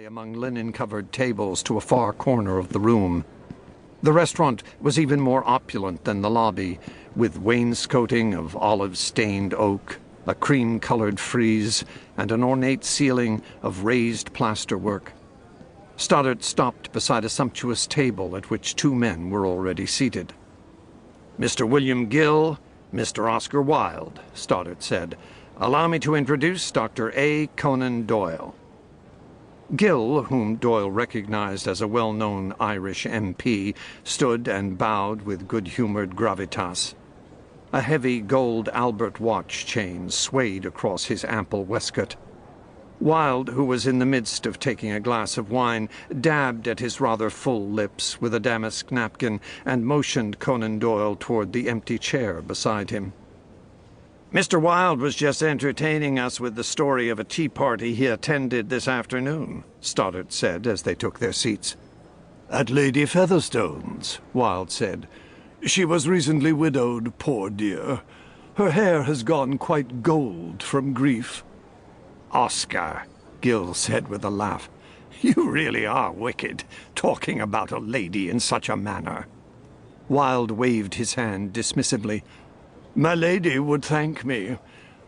among linen-covered tables to a far corner of the room. The restaurant was even more opulent than the lobby, with wainscoting of olive-stained oak, a cream-colored frieze, and an ornate ceiling of raised plasterwork. Stoddart stopped beside a sumptuous table at which two men were already seated. "Mr. William Gill, Mr. Oscar Wilde," Stoddart said. "Allow me to introduce Dr. A. Conan Doyle." Gill, whom Doyle recognized as a well-known Irish MP, stood and bowed with good-humored gravitas. A heavy gold Albert watch chain swayed across his ample waistcoat. Wilde, who was in the midst of taking a glass of wine, dabbed at his rather full lips with a damask napkin and motioned Conan Doyle toward the empty chair beside him. "Mr. Wilde was just entertaining us with the story of a tea party he attended this afternoon," Stoddart said as they took their seats. "At Lady Featherstone's," Wilde said. "She was recently widowed, poor dear. Her hair has gone quite gold from grief." "Oscar," Gill said with a laugh, "you really are wicked, talking about a lady in such a manner." Wilde waved his hand dismissively. "My lady would thank me.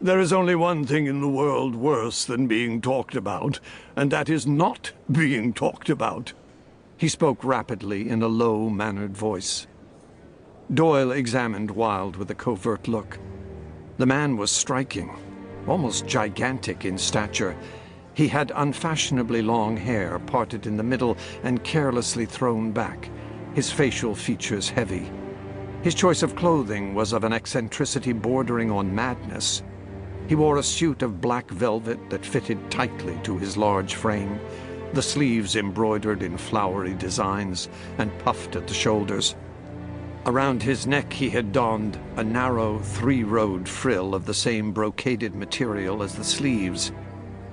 There is only one thing in the world worse than being talked about, and that is not being talked about." He spoke rapidly in a low-mannered voice. Doyle examined Wilde with a covert look. The man was striking, almost gigantic in stature. He had unfashionably long hair parted in the middle and carelessly thrown back, his facial features heavy. His choice of clothing was of an eccentricity bordering on madness. He wore a suit of black velvet that fitted tightly to his large frame, the sleeves embroidered in flowery designs and puffed at the shoulders. Around his neck he had donned a narrow three-rowed frill of the same brocaded material as the sleeves.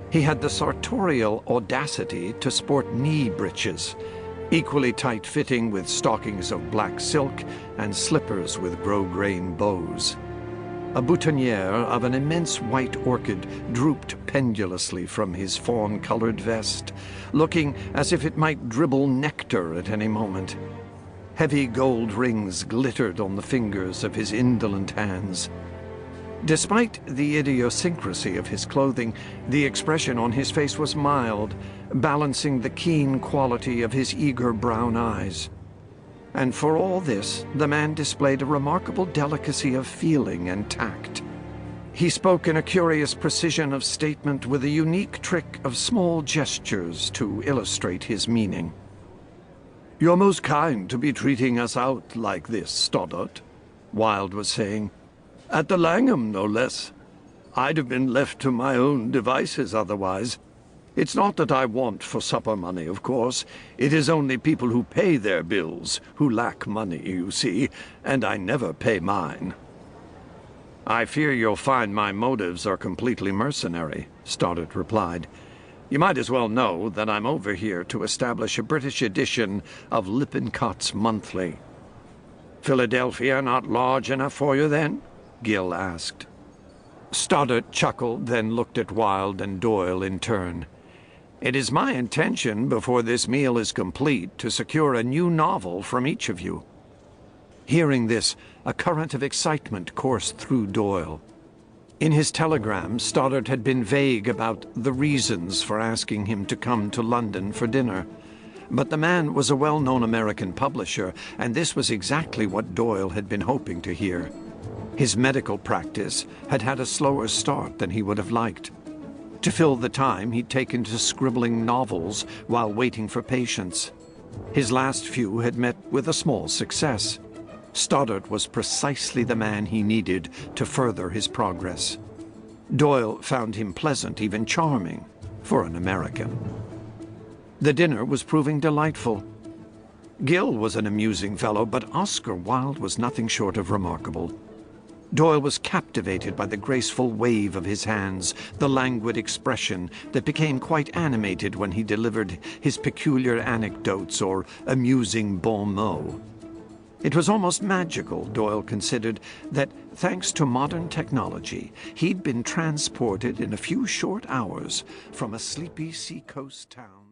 He had the sartorial audacity to sport knee breeches, equally tight-fitting with stockings of black silk and slippers with grosgrain bows. A boutonniere of an immense white orchid drooped pendulously from his fawn-colored vest, looking as if it might dribble nectar at any moment. Heavy gold rings glittered on the fingers of his indolent hands. Despite the idiosyncrasy of his clothing, the expression on his face was mild, balancing the keen quality of his eager brown eyes. And for all this, the man displayed a remarkable delicacy of feeling and tact. He spoke in a curious precision of statement with a unique trick of small gestures to illustrate his meaning. "You're most kind to be treating us out like this, Stoddart," Wilde was saying. "At the Langham, no less. I'd have been left to my own devices otherwise. It's not that I want for supper money, of course. It is only people who pay their bills who lack money, you see, and I never pay mine." "I fear you'll find my motives are completely mercenary," Stoddart replied. "You might as well know that I'm over here to establish a British edition of Lippincott's Monthly." "Philadelphia not large enough for you, then?" Gill asked. Stoddart chuckled, then looked at Wilde and Doyle in turn. "It is my intention, before this meal is complete, to secure a new novel from each of you." Hearing this, a current of excitement coursed through Doyle. In his telegram, Stoddart had been vague about the reasons for asking him to come to London for dinner. But the man was a well-known American publisher, and this was exactly what Doyle had been hoping to hear. His medical practice had had a slower start than he would have liked. To fill the time, he'd taken to scribbling novels while waiting for patients. His last few had met with a small success. Stoddart was precisely the man he needed to further his progress. Doyle found him pleasant, even charming, for an American. The dinner was proving delightful. Gill was an amusing fellow, but Oscar Wilde was nothing short of remarkable. Doyle was captivated by the graceful wave of his hands, the languid expression that became quite animated when he delivered his peculiar anecdotes or amusing bon mots. It was almost magical, Doyle considered, that thanks to modern technology, he'd been transported in a few short hours from a sleepy seacoast town